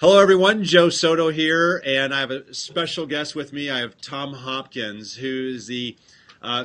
Hello, everyone. Joe Soto here, and I have a special guest with me. I have Tom Hopkins, who's the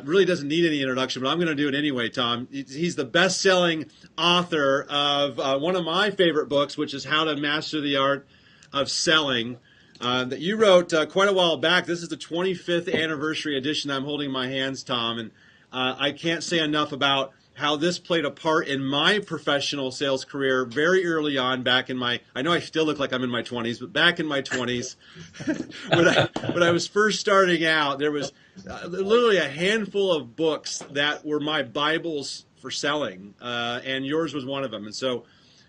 really doesn't need any introduction, but I'm going to do it anyway. Tom, he's the best-selling author of one of my favorite books, which is How to Master the Art of Selling, that you wrote quite a while back. This is the 25th anniversary edition I'm holding in my hands, Tom, and I can't say enough about how this played a part in my professional sales career very early on back in my, I know I still look like I'm in my 20s, but back in my 20s, when I was first starting out, there was literally a handful of books that were my Bibles for selling, and yours was one of them. And so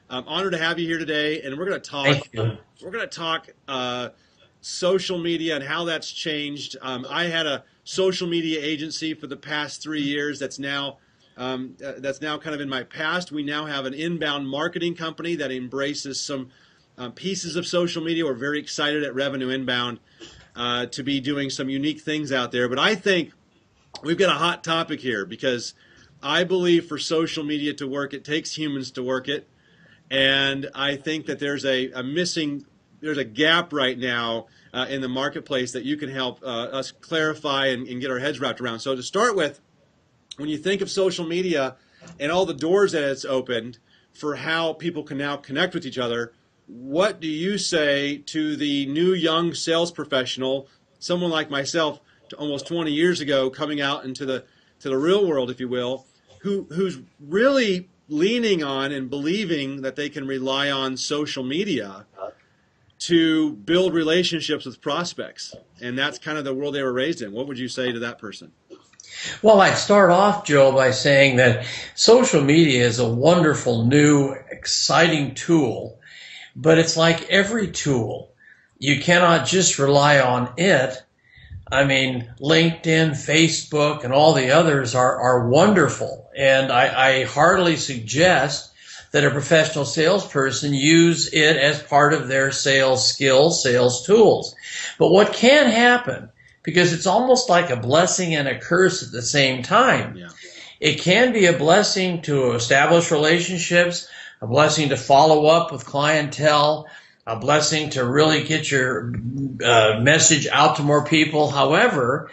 I'm honored to have you here today, and we're going to talk. Thank you. We're going to talk social media and how that's changed. I had a social media agency for the past 3 years that's now kind of in my past. We now have an inbound marketing company that embraces some pieces of social media. We're very excited at Revenue Inbound to be doing some unique things out there. But I think we've got a hot topic here because I believe for social media to work, it takes humans to work it. And I think that there's a gap right now in the marketplace that you can help us clarify and get our heads wrapped around. So to start with, when you think of social media and all the doors that it's opened for how people can now connect with each other, what do you say to the new young sales professional, someone like myself, almost 20 years ago, coming out into the real world, if you will, who's really leaning on and believing that they can rely on social media to build relationships with prospects? And that's kind of the world they were raised in. What would you say to that person? Well, I'd start off, Joe, by saying that social media is a wonderful, new, exciting tool, but it's like every tool. You cannot just rely on it. I mean, LinkedIn, Facebook, and all the others are wonderful, and I heartily suggest that a professional salesperson use it as part of their sales skills, sales tools. But what can happen, because it's almost like a blessing and a curse at the same time. Yeah. It can be a blessing to establish relationships, a blessing to follow up with clientele, a blessing to really get your message out to more people. However,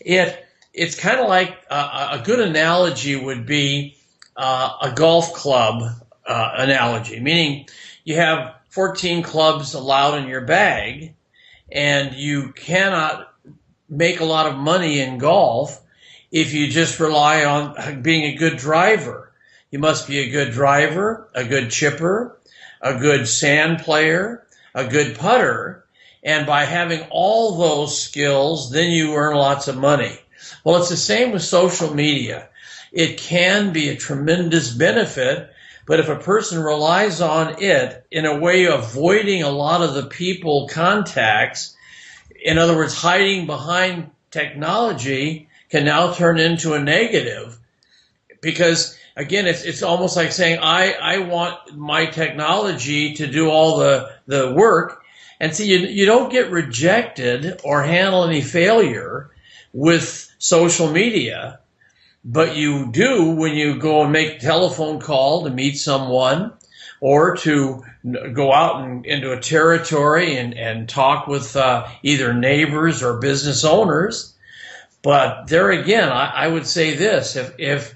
it's kind of like a good analogy would be a golf club analogy, meaning you have 14 clubs allowed in your bag, and you cannot make a lot of money in golf if you just rely on being a good driver. You must be a good driver, a good chipper, a good sand player, a good putter, and by having all those skills, then you earn lots of money. Well, it's the same with social media. It can be a tremendous benefit, but if a person relies on it in a way of avoiding a lot of the people contacts, in other words, hiding behind technology, can now turn into a negative. Because, again, it's almost like saying, I want my technology to do all the work. And see, you don't get rejected or handle any failure with social media, but you do when you go and make a telephone call to meet someone, or to go out into a territory and talk with either neighbors or business owners. But there again, I would say this: if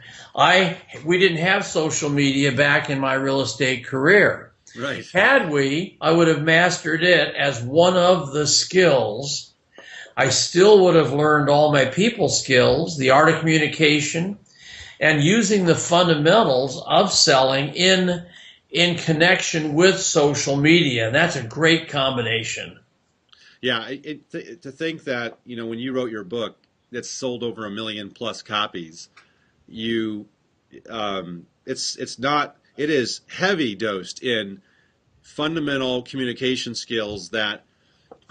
we didn't have social media back in my real estate career, Right. Had we, I would have mastered it as one of the skills. I still would have learned all my people skills, the art of communication, and using the fundamentals of selling in connection with social media. And that's a great combination. Yeah, to think that, when you wrote your book that's sold over 1 million plus copies, it is heavy dosed in fundamental communication skills that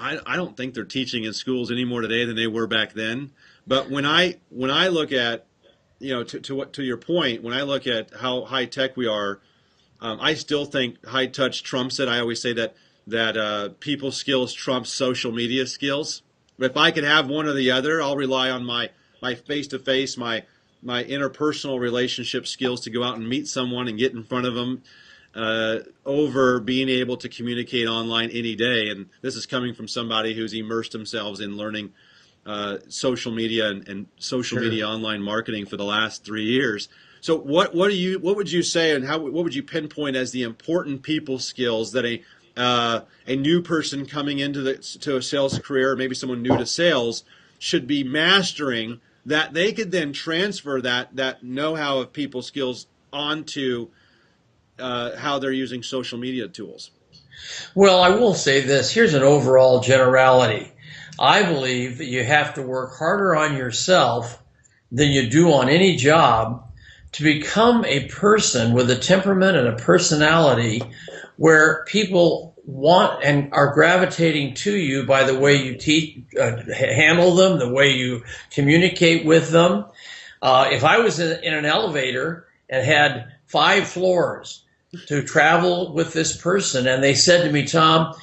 I don't think they're teaching in schools any more today than they were back then. But when I look at, to your point, when I look at how high tech we are, I still think high touch trumps it. I always say that people skills trumps social media skills. But if I could have one or the other, I'll rely on my face to face, my interpersonal relationship skills to go out and meet someone and get in front of them. over being able to communicate online any day. And this is coming from somebody who's immersed themselves in learning social media and social Sure. media online marketing for the last 3 years. So what would you say, and what would you pinpoint as the important people skills that a new person coming into to a sales career, maybe someone new to sales, should be mastering, that they could then transfer that know-how of people skills onto how they're using social media tools? Well, I will say this. Here's an overall generality. I believe that you have to work harder on yourself than you do on any job to become a person with a temperament and a personality where people want and are gravitating to you by the way you handle them, the way you communicate with them. If I was in an elevator and had 5 floors to travel with this person, and they said to me, Tom,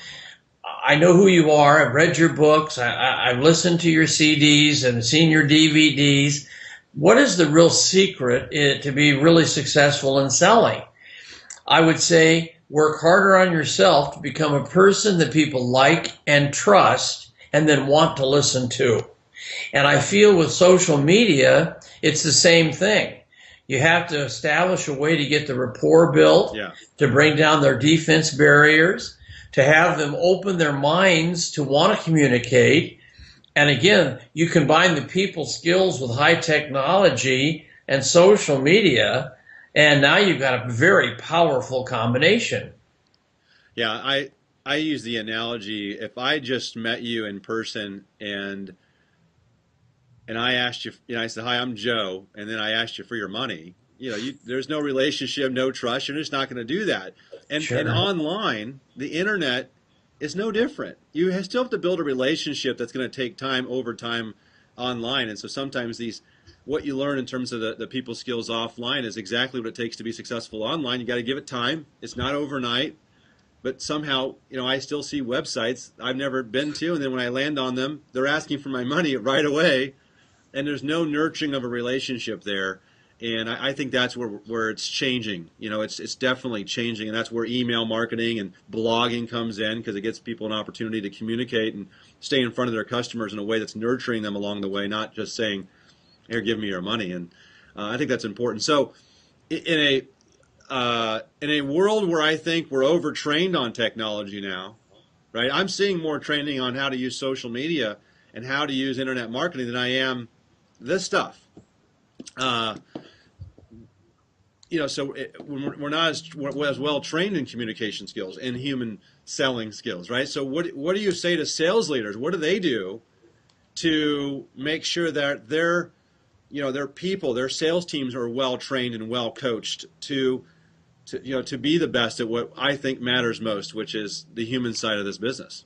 I know who you are. I've read your books. I've listened to your CDs and seen your DVDs. What is the real secret to be really successful in selling? I would say work harder on yourself to become a person that people like and trust and then want to listen to. And I feel with social media, it's the same thing. You have to establish a way to get the rapport built, to bring down their defense barriers, to have them open their minds to want to communicate. And again, you combine the people skills with high technology and social media, and now you've got a very powerful combination. Yeah, I use the analogy, if I just met you in person and I asked you, I said, hi, I'm Joe, and then I asked you for your money, there's no relationship, no trust. You're just not going to do that. And, Sure. and online, the internet is no different. You still have to build a relationship that's going to take time over time online. And so sometimes what you learn in terms of the people skills offline is exactly what it takes to be successful online. You got to give it time. It's not overnight. But somehow, I still see websites I've never been to, and then when I land on them, they're asking for my money right away, and there's no nurturing of a relationship there. And I think that's where it's changing. It's definitely changing, and that's where email marketing and blogging comes in, because it gives people an opportunity to communicate and stay in front of their customers in a way that's nurturing them along the way, not just saying, here, give me your money. And I think that's important. So in a world where I think we're overtrained on technology now, right? I'm seeing more training on how to use social media and how to use internet marketing than I am this stuff. So we're not as well trained in communication skills and human selling skills, right? So what do you say to sales leaders? What do they do to make sure that their people, their sales teams are well trained and well coached to be the best at what I think matters most, which is the human side of this business?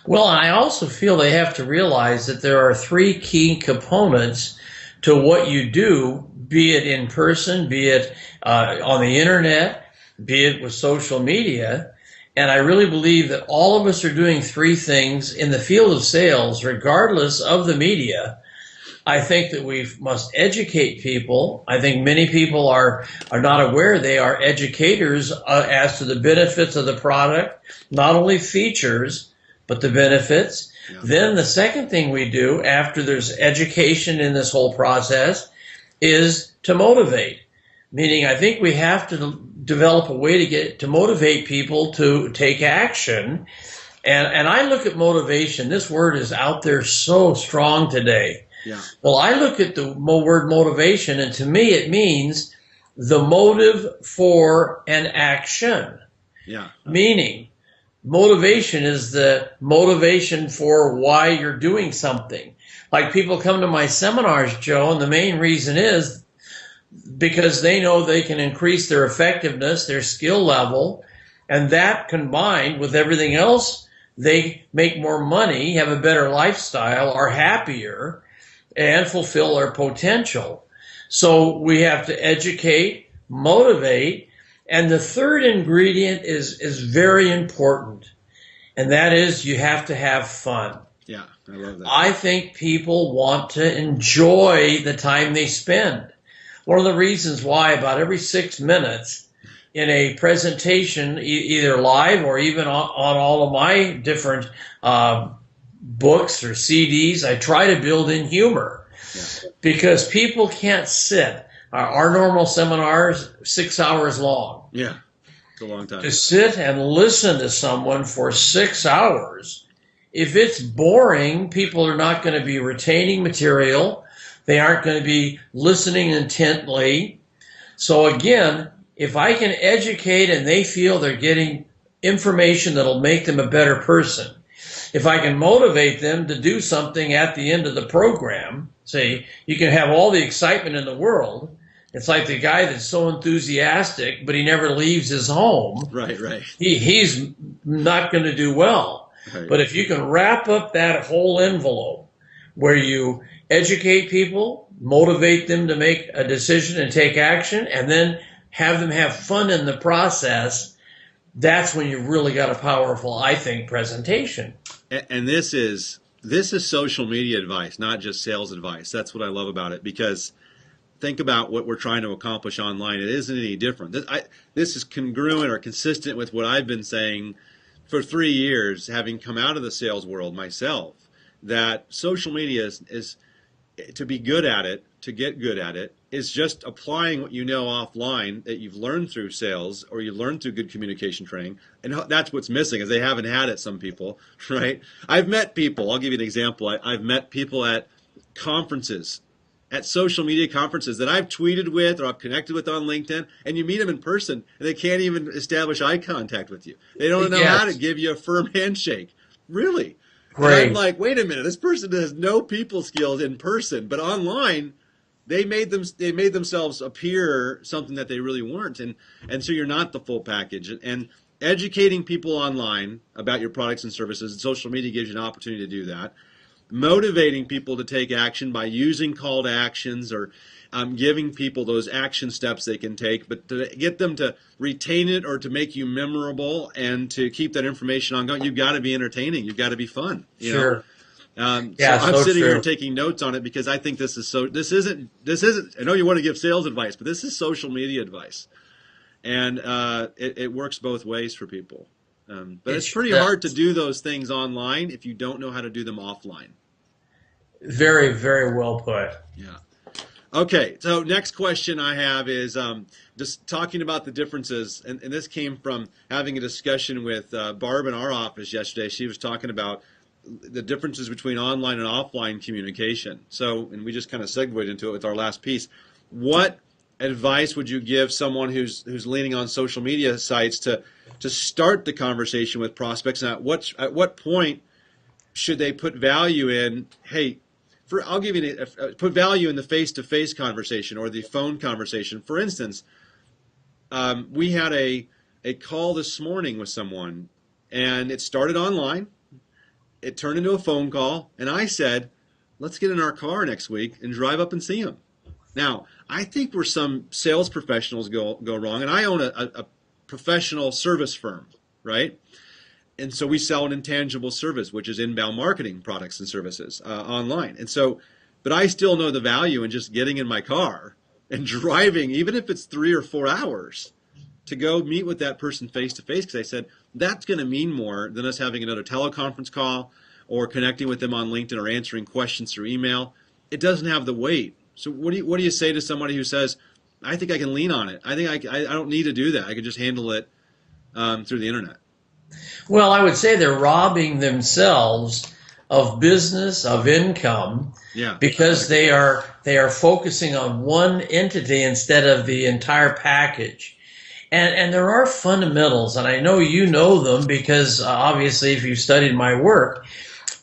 Well, I also feel they have to realize that there are 3 key components to what you do, be it in person, be it on the internet, be it with social media. And I really believe that all of us are doing 3 things in the field of sales, regardless of the media. I think that we must educate people. I think many people are not aware they are educators as to the benefits of the product, not only features, but the benefits. Yeah. Then the second thing we do after there's education in this whole process is to motivate. Meaning I think we have to develop a way to motivate people to take action. And I look at motivation. This word is out there so strong today. Yeah. Well, I look at the word motivation, and to me it means the motive for an action. Yeah. Meaning, motivation is the motivation for why you're doing something. Like people come to my seminars, Joe, and the main reason is because they know they can increase their effectiveness, their skill level, and that combined with everything else, they make more money, have a better lifestyle, are happier, and fulfill their potential. So we have to educate, motivate, and the third ingredient is very important, and that is you have to have fun. Yeah, I love that. I think people want to enjoy the time they spend. One of the reasons why about every 6 minutes in a presentation, either live or even on all of my different books or CDs, I try to build in humor, because people can't sit. Our normal seminars, 6 hours long. Yeah, it's a long time. To sit and listen to someone for 6 hours, if it's boring, people are not going to be retaining material. They aren't going to be listening intently. So again, if I can educate and they feel they're getting information that'll make them a better person, if I can motivate them to do something at the end of the program, say, you can have all the excitement in the world. It's like the guy that's so enthusiastic, but he never leaves his home. Right. He's not going to do well. Right. But if you can wrap up that whole envelope where you educate people, motivate them to make a decision and take action, and then have them have fun in the process, that's when you really got a powerful, I think, presentation. And this is social media advice, not just sales advice. That's what I love about it, because think about what we're trying to accomplish online. It isn't any different. This is congruent or consistent with what I've been saying for 3 years, having come out of the sales world myself, that social media is to be good at it, to get good at it, is just applying what you know offline that you've learned through sales or you learned through good communication training. And that's what's missing, is they haven't had it, some people, right? I've met people, I'll give you an example. I've met people at conferences, at social media conferences that I've tweeted with or I've connected with on LinkedIn, and you meet them in person and they can't even establish eye contact with you. They don't know how to give you a firm handshake. Really? Right. And I'm like, wait a minute, this person has no people skills in person, but online they made themselves appear something that they really weren't, and so you're not the full package. And educating people online about your products and services, and social media gives you an opportunity to do that. Motivating people to take action by using call to actions or giving people those action steps they can take, but to get them to retain it or to make you memorable and to keep that information ongoing, you've got to be entertaining. You've got to be fun. You know? So I'm sitting here taking notes on it because I think this isn't, I know you want to give sales advice, but this is social media advice. And it works both ways for people. But it's pretty hard to do those things online if you don't know how to do them offline. Very, very well put. Yeah. Okay, so next question I have is just talking about the differences, and this came from having a discussion with Barb in our office yesterday. She was talking about the differences between online and offline communication. So, and we just kind of segued into it with our last piece. What advice would you give someone who's leaning on social media sites to start the conversation with prospects, and at what point should they put value in, hey, I'll give you put value in the face-to-face conversation or the phone conversation. For instance, we had a call this morning with someone, and it started online. It turned into a phone call, and I said, let's get in our car next week and drive up and see him. Now, I think where some sales professionals go wrong, and I own a professional service firm, right? And so we sell an intangible service, which is inbound marketing products and services online. And so, but I still know the value in just getting in my car and driving, even if it's 3 or 4 hours, to go meet with that person face to face. Because I said, that's going to mean more than us having another teleconference call or connecting with them on LinkedIn or answering questions through email. It doesn't have the weight. So what do you say to somebody who says, I think I can lean on it. I think I don't need to do that. I can just handle it through the internet. Well, I would say they're robbing themselves of business, of income, because they are focusing on one entity instead of the entire package. And there are fundamentals, and I know you know them because obviously if you've studied my work,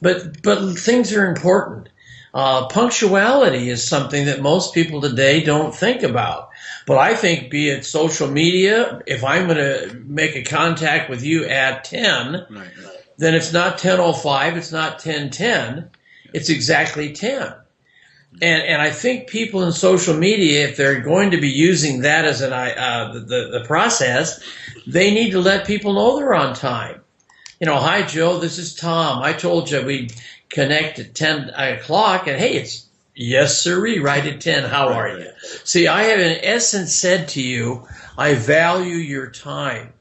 but things are important. Punctuality is something that most people today don't think about. But I think, be it social media, if I'm going to make a contact with you at 10, then it's not 10:05, it's not 10:10, it's exactly 10. And I think people in social media, if they're going to be using that as the process, they need to let people know they're on time. You know, hi, Joe, this is Tom. I told you we'd connect at 10 o'clock, and hey, it's Yes, sirree, right at 10. How Right, are right. you? See, I have in essence said to you, I value your time.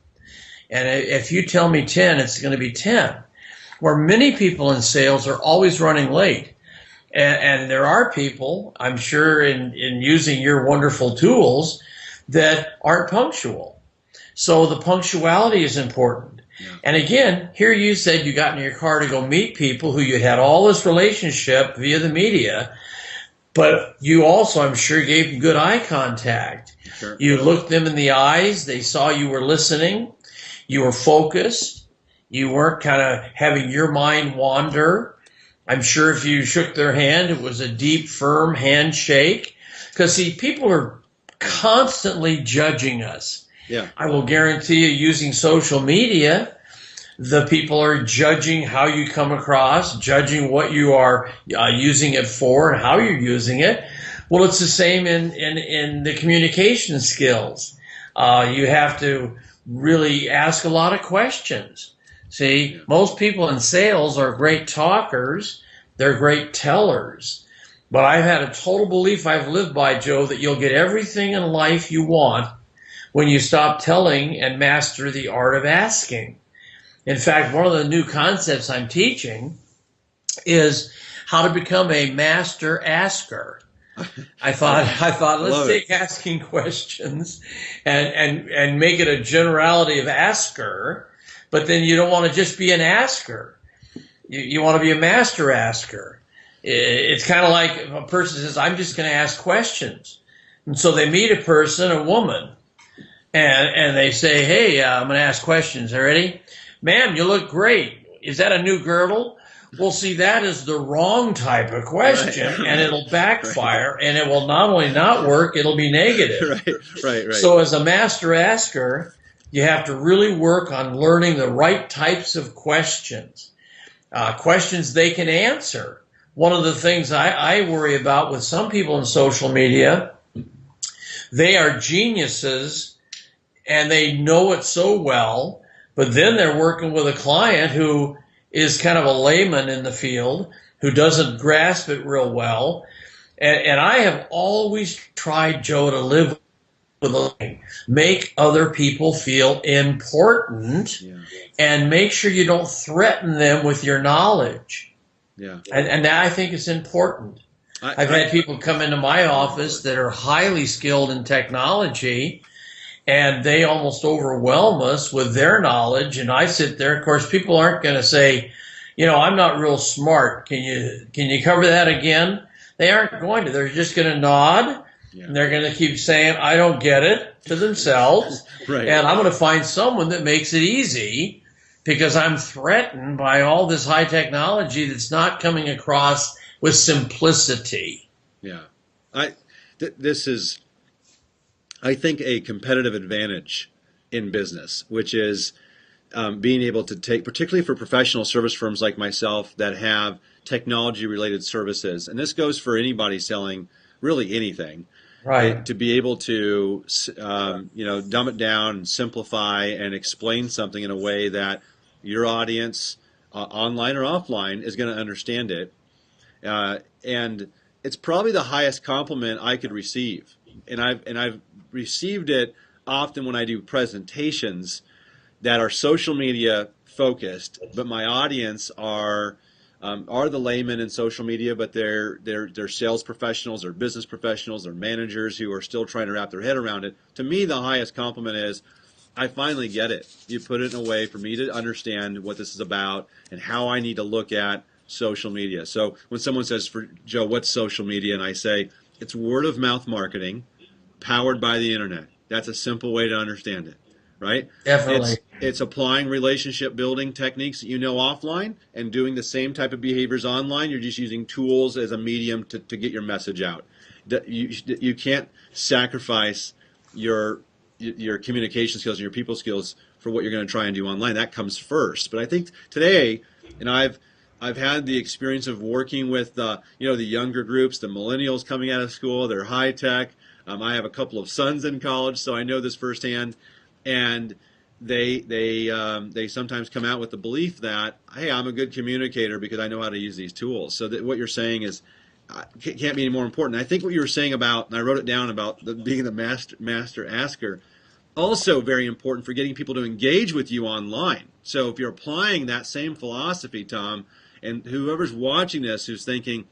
And if you tell me 10, it's going to be 10. Where many people in sales are always running late. And there are people, I'm sure, in using your wonderful tools that aren't punctual. So the punctuality is important. Yeah. And again, here you said you got in your car to go meet people who you had all this relationship via the media, but you also, I'm sure, gave them good eye contact. Sure. You looked them in the eyes. They saw you were listening. You were focused. You weren't kind of having your mind wander. I'm sure if you shook their hand, it was a deep, firm handshake. Because, see, people are constantly judging us. Yeah. I will guarantee you, using social media, the people are judging how you come across, judging what you are using it for and how you're using it. Well, it's the same in the communication skills. You have to really ask a lot of questions. See, most people in sales are great talkers. They're great tellers. But I've had a total belief I've lived by, Joe, that you'll get everything in life you want when you stop telling and master the art of asking. In fact, one of the new concepts I'm teaching is how to become a master asker. I thought let's take asking questions and make it a generality of asker, but then you don't want to just be an asker. You want to be a master asker. It's kind of like if a person says, I'm just going to ask questions. And so they meet a person, a woman, and they say, hey, I'm going to ask questions. Are you ready? Ma'am, you look great. Is that a new girdle? Well, see, that is the wrong type of question, right. And it'll backfire, right. And it will not only not work, it'll be negative. Right. So as a master asker, you have to really work on learning the right types of questions, questions they can answer. One of the things I worry about with some people in social media, they are geniuses, and they know it so well, but then they're working with a client who is kind of a layman in the field, who doesn't grasp it real well. And I have always tried, Joe, to live with a make other people feel important, and make sure you don't threaten them with your knowledge. Yeah. And that, I think, is important. I've had people come into my office that are highly skilled in technology, and they almost overwhelm us with their knowledge. And I sit there. Of course, people aren't going to say, I'm not real smart. Can you cover that again? They aren't going to. They're just going to nod. Yeah. And they're going to keep saying, I don't get it, to themselves. Right. And I'm going to find someone that makes it easy, because I'm threatened by all this high technology that's not coming across with simplicity. Yeah. This is, I think, a competitive advantage in business, which is being able to take, particularly for professional service firms like myself that have technology-related services, and this goes for anybody selling really anything, right? To be able to, dumb it down and simplify and explain something in a way that your audience, online or offline, is going to understand it, and it's probably the highest compliment I could receive, and I've received it often when I do presentations that are social media focused, but my audience are the laymen in social media, but they're sales professionals or business professionals or managers who are still trying to wrap their head around it. To me, the highest compliment is, I finally get it. You put it in a way for me to understand what this is about and how I need to look at social media. So when someone says, for Joe, what's social media? And I say, it's word of mouth marketing powered by the internet. That's a simple way to understand it, right? Definitely. It's applying relationship building techniques that you know offline and doing the same type of behaviors online. You're just using tools as a medium to get your message out. You can't sacrifice your communication skills and your people skills for what you're going to try and do online. That comes first. But I think today, and I've had the experience of working with the younger groups, the millennials coming out of school. They're high tech. I have a couple of sons in college, so I know this firsthand. And they sometimes come out with the belief that, hey, I'm a good communicator because I know how to use these tools. So that what you're saying is, can't be any more important. I think what you were saying about, and I wrote it down about being the master asker, also very important for getting people to engage with you online. So if you're applying that same philosophy, Tom, and whoever's watching this who's thinking,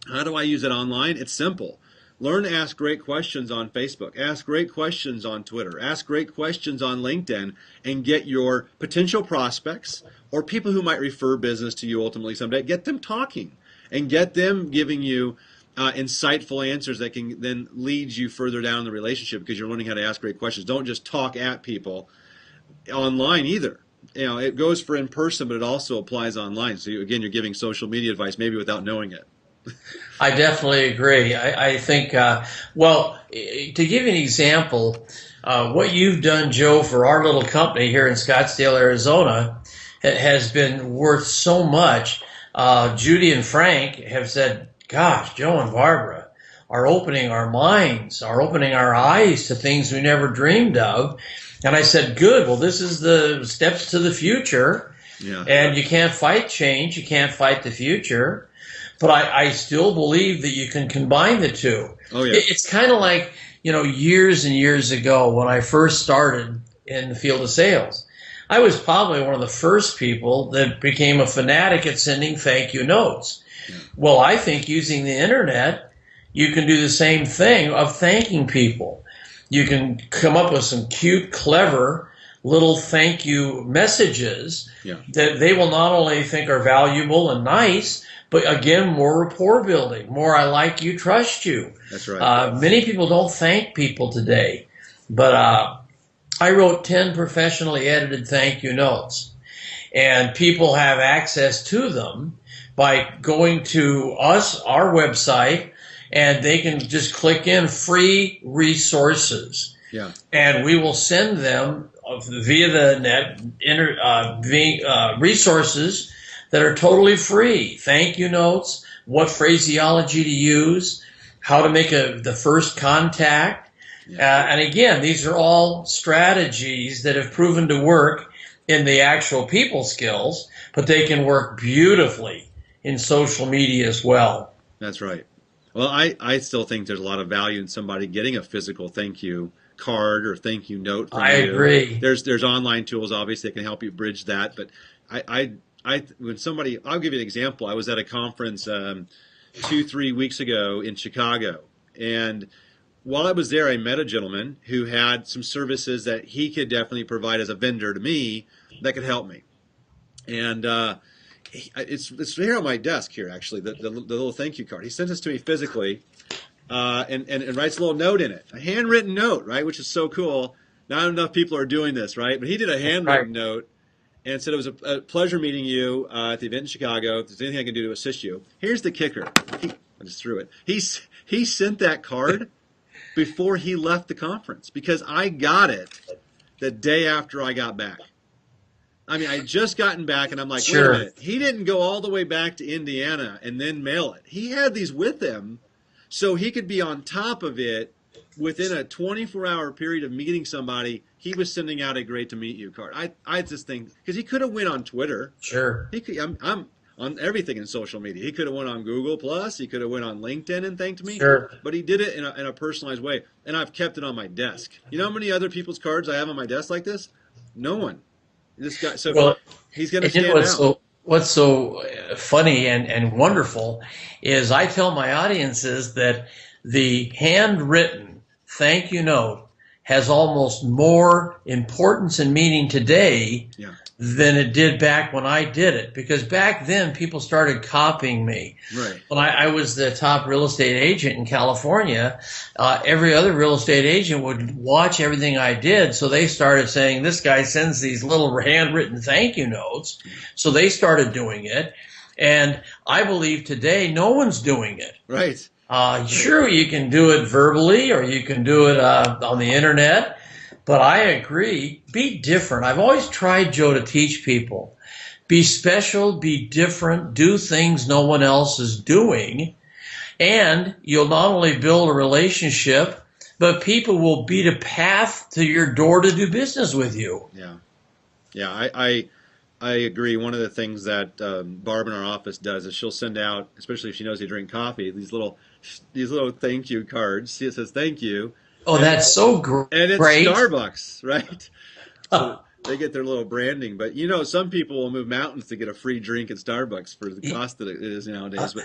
how do I use it online? It's simple. Learn to ask great questions on Facebook. Ask great questions on Twitter. Ask great questions on LinkedIn, and get your potential prospects or people who might refer business to you ultimately someday, get them talking and get them giving you insightful answers that can then lead you further down the relationship, because you're learning how to ask great questions. Don't just talk at people online either. It goes for in person, but it also applies online. So again, you're giving social media advice maybe without knowing it. I definitely agree. I think, well, to give you an example, what you've done, Joe, for our little company here in Scottsdale, Arizona, has been worth so much. Judy and Frank have said, gosh, Joe and Barbara are opening our minds, are opening our eyes to things we never dreamed of. And I said, good, well, this is the steps to the future. Yeah. And you can't fight change. You can't fight the future. But I still believe that you can combine the two. Oh, yeah. It's kind of like, years and years ago when I first started in the field of sales. I was probably one of the first people that became a fanatic at sending thank you notes. Yeah. Well, I think using the internet, you can do the same thing of thanking people. You can come up with some cute, clever little thank you messages that they will not only think are valuable and nice, but again, more rapport building, more I like you, trust you. That's right. Many people don't thank people today, but I wrote 10 professionally edited thank you notes, and people have access to them by going to our website, and they can just click in free resources. Yeah. And we will send them via the net resources that are totally free. Thank you notes, what phraseology to use, how to make the first contact. Yeah. And again, these are all strategies that have proven to work in the actual people skills, but they can work beautifully in social media as well. That's right. Well, I still think there's a lot of value in somebody getting a physical thank you card or thank you note from you. I agree. There's online tools, obviously, that can help you bridge that. But when somebody, I'll give you an example. I was at a conference 2-3 weeks ago in Chicago, and while I was there, I met a gentleman who had some services that he could definitely provide as a vendor to me that could help me. And it's here on my desk here, actually, the little thank you card. He sent this to me physically, and writes a little note in it, a handwritten note, right, which is so cool. Not enough people are doing this, right? But he did a handwritten note and said, it was a pleasure meeting you at the event in Chicago. If there's anything I can do to assist you. Here's the kicker. I just threw it. He sent that card before he left the conference, because I got it the day after I got back. I mean, I just gotten back, and I'm like, wait a minute. He didn't go all the way back to Indiana and then mail it. He had these with him so he could be on top of it within a 24-hour period of meeting somebody. He was sending out a great to meet you card. I just think, because he could have went on Twitter. Sure. He could, I'm on everything in social media. He could have went on Google Plus. He could have went on LinkedIn and thanked me. Sure. But he did it in a personalized way, and I've kept it on my desk. You know how many other people's cards I have on my desk like this? No one. This guy. So he's going to stand out. What's so funny and wonderful is I tell my audiences that the handwritten thank you note has almost more importance and meaning today than it did back when I did it. Because back then, people started copying me. Right. When I was the top real estate agent in California, every other real estate agent would watch everything I did. So they started saying, this guy sends these little handwritten thank you notes. So they started doing it. And I believe today, no one's doing it. Right. Sure, you can do it verbally or you can do it on the internet, but I agree, be different. I've always tried, Joe, to teach people, be special, be different, do things no one else is doing, and you'll not only build a relationship, but people will beat a path to your door to do business with you. Yeah. Yeah, I agree. One of the things that Barb in our office does is she'll send out, especially if she knows you drink coffee, these little thank you cards. See, it says thank you, Oh, and that's so it's great. Starbucks, right? So they get their little branding. But some people will move mountains to get a free drink at Starbucks for the cost that it is nowadays. But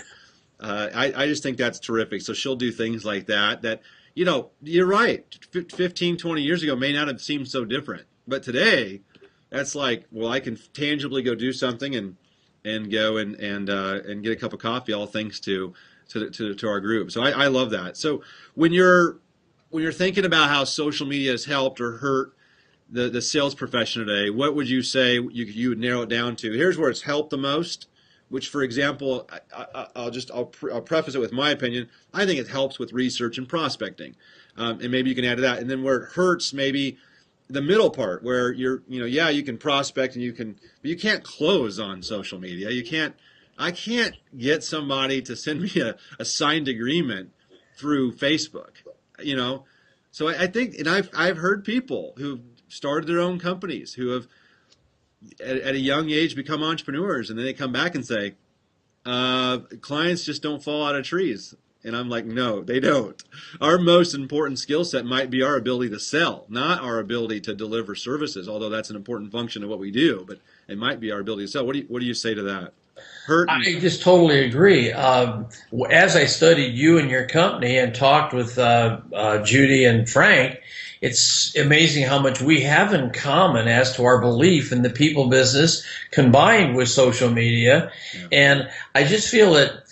I just think that's terrific. So she'll do things like that. You're right. 15, 20 years ago may not have seemed so different, but today that's like, well, I can tangibly go do something and go and get a cup of coffee, all thanks to our group. So I love that. So when you're thinking about how social media has helped or hurt the sales profession today, what would you say you would narrow it down to? Here's where it's helped the most. Which, for example, I'll preface it with my opinion. I think it helps with research and prospecting, and maybe you can add to that. And then where it hurts, maybe the middle part where you can prospect but you can't close on social media. I can't get somebody to send me a signed agreement through Facebook, So I think, and I've heard people who've started their own companies who have at a young age become entrepreneurs, and then they come back and say, clients just don't fall out of trees. And I'm like, no, they don't. Our most important skill set might be our ability to sell, not our ability to deliver services, although that's an important function of what we do, but it might be our ability to sell. What do you say to that? I just totally agree. As I studied you and your company and talked with Judy and Frank, it's amazing how much we have in common as to our belief in the people business combined with social media. Yeah. And I just feel that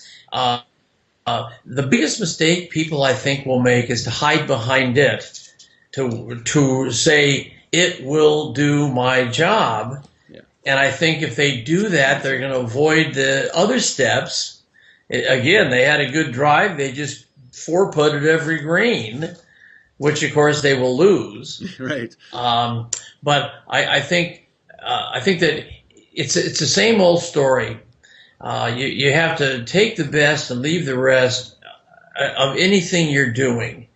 the biggest mistake people, I think, will make is to hide behind it, to say it will do my job. Yeah. And I think if they do that, they're going to avoid the other steps. Again, they had a good drive. They just four-putted every green, which of course they will lose. Right. But I think that it's the same old story. You have to take the best and leave the rest of anything you're doing.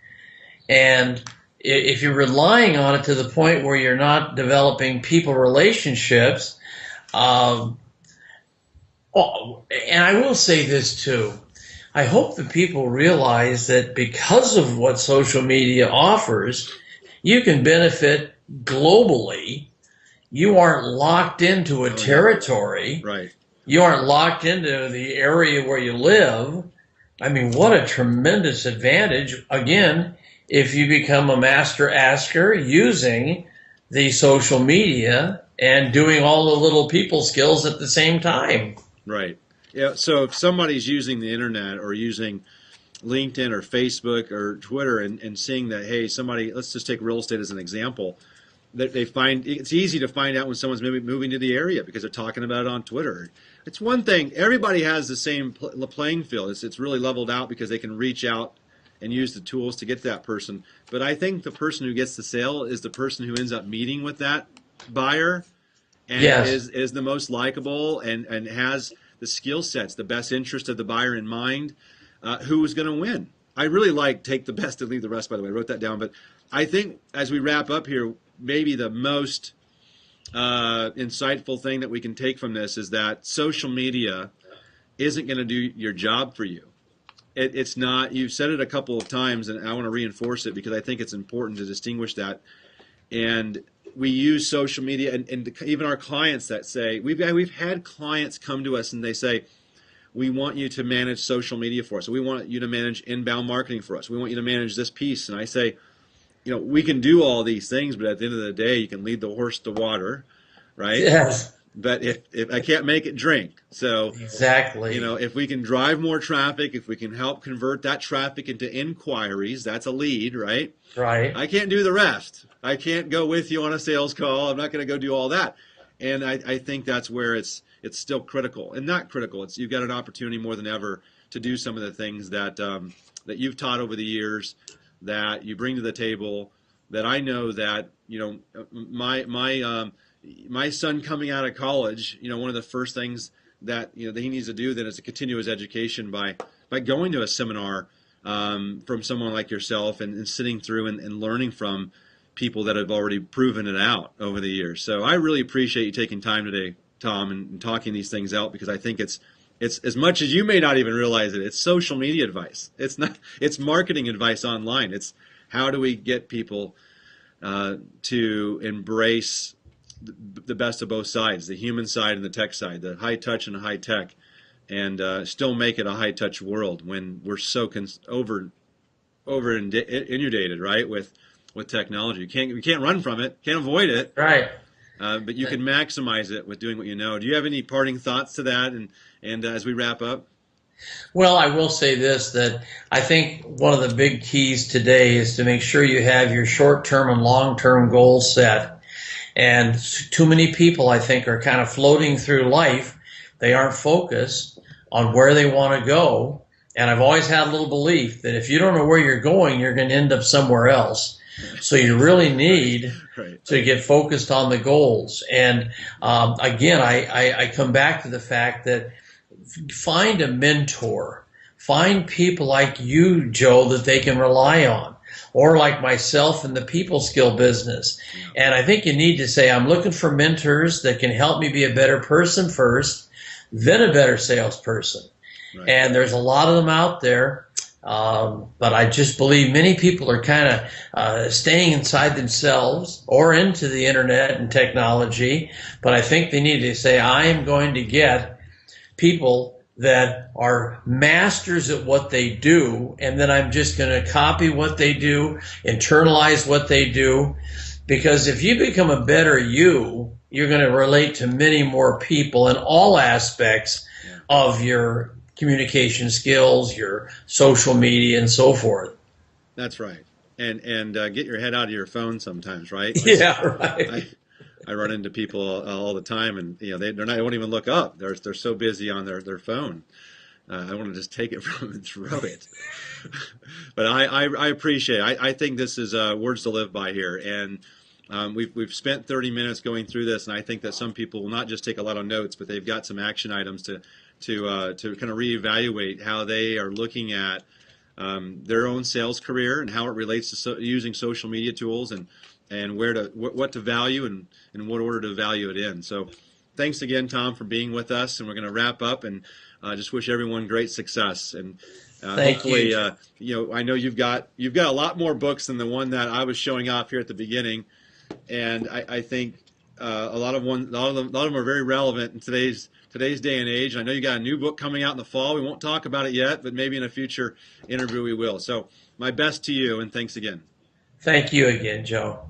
And if you're relying on it to the point where you're not developing people relationships, and I will say this too. I hope that people realize that because of what social media offers, you can benefit globally. You aren't locked into a territory. Right. You aren't locked into the area where you live. I mean, what a tremendous advantage, again, if you become a master asker using the social media and doing all the little people skills at the same time. Right. Yeah, so if somebody's using the internet or using LinkedIn or Facebook or Twitter and seeing that, hey, let's just take real estate as an example, that they find it's easy to find out when someone's maybe moving to the area because they're talking about it on Twitter. It's one thing, everybody has the same playing field. It's really leveled out because they can reach out and use the tools to get to that person. But I think the person who gets the sale is the person who ends up meeting with that buyer and yes. is the most likable and has the skill sets, the best interest of the buyer in mind, who is going to win. I really like take the best and leave the rest, by the way. I wrote that down. But I think as we wrap up here, maybe the most insightful thing that we can take from this is that social media isn't going to do your job for you. It's not. You've said it a couple of times, and I want to reinforce it because I think it's important to distinguish that. And we use social media, and even our clients that say, we've had clients come to us and they say, we want you to manage social media for us. We want you to manage inbound marketing for us. We want you to manage this piece. And I say, we can do all these things, but at the end of the day, you can lead the horse to water, right? Yes. But if I can't make it drink. So exactly. If we can drive more traffic, if we can help convert that traffic into inquiries, that's a lead, right? Right. I can't do the rest. I can't go with you on a sales call. I'm not going to go do all that. And I think that's where it's still critical, and not critical. You've got an opportunity more than ever to do some of the things that that you've taught over the years, that you bring to the table. That I know that my son coming out of college, one of the first things that that he needs to do then is to continue his education by going to a seminar from someone like yourself and sitting through and learning from people that have already proven it out over the years. So I really appreciate you taking time today Tom, and talking these things out, because I think it's as much as you may not even realize it, it's social media advice. It's marketing advice online. It's how do we get people to embrace the best of both sides, the human side and the tech side, the high touch and high tech, and still make it a high touch world when we're so inundated, right, with technology. You can't run from it, can't avoid it. Right. But you can maximize it with doing what you know. Do you have any parting thoughts to that? And as we wrap up? Well, I will say this, that I think one of the big keys today is to make sure you have your short-term and long-term goals set. And too many people, I think, are kind of floating through life. They aren't focused on where they want to go. And I've always had a little belief that if you don't know where you're going, you're going to end up somewhere else. So you really need to get focused on the goals. And again, I come back to the fact that find a mentor. Find people like you, Joe, that they can rely on, or like myself in the people skill business. And I think you need to say, I'm looking for mentors that can help me be a better person first, then a better salesperson. Right. And there's a lot of them out there. But I just believe many people are kind of staying inside themselves or into the internet and technology. But I think they need to say, I am going to get people that are masters at what they do, and then I'm just going to copy what they do, internalize what they do. Because if you become a better you, you're going to relate to many more people in all aspects of your communication skills, your social media, and so forth. That's right. And get your head out of your phone sometimes, right? Yeah, right. I run into people all the time, and they won't even look up. They're so busy on their phone. I want to just take it from them and throw it. But I appreciate it. I think this is words to live by here, and we've spent 30 minutes going through this, and I think that some people will not just take a lot of notes, but they've got some action items to kind of reevaluate how they are looking at their own sales career and how it relates to using social media tools, and what to value and in what order to value it in. So thanks again, Tom, for being with us, and we're going to wrap up, and just wish everyone great success. And hopefully, I know you've got a lot more books than the one that I was showing off here at the beginning, and I think a lot of them are very relevant in today's day and age. I know you got a new book coming out in the fall. We won't talk about it yet, but maybe in a future interview we will. So my best to you, and thanks again. Thank you again, Joe.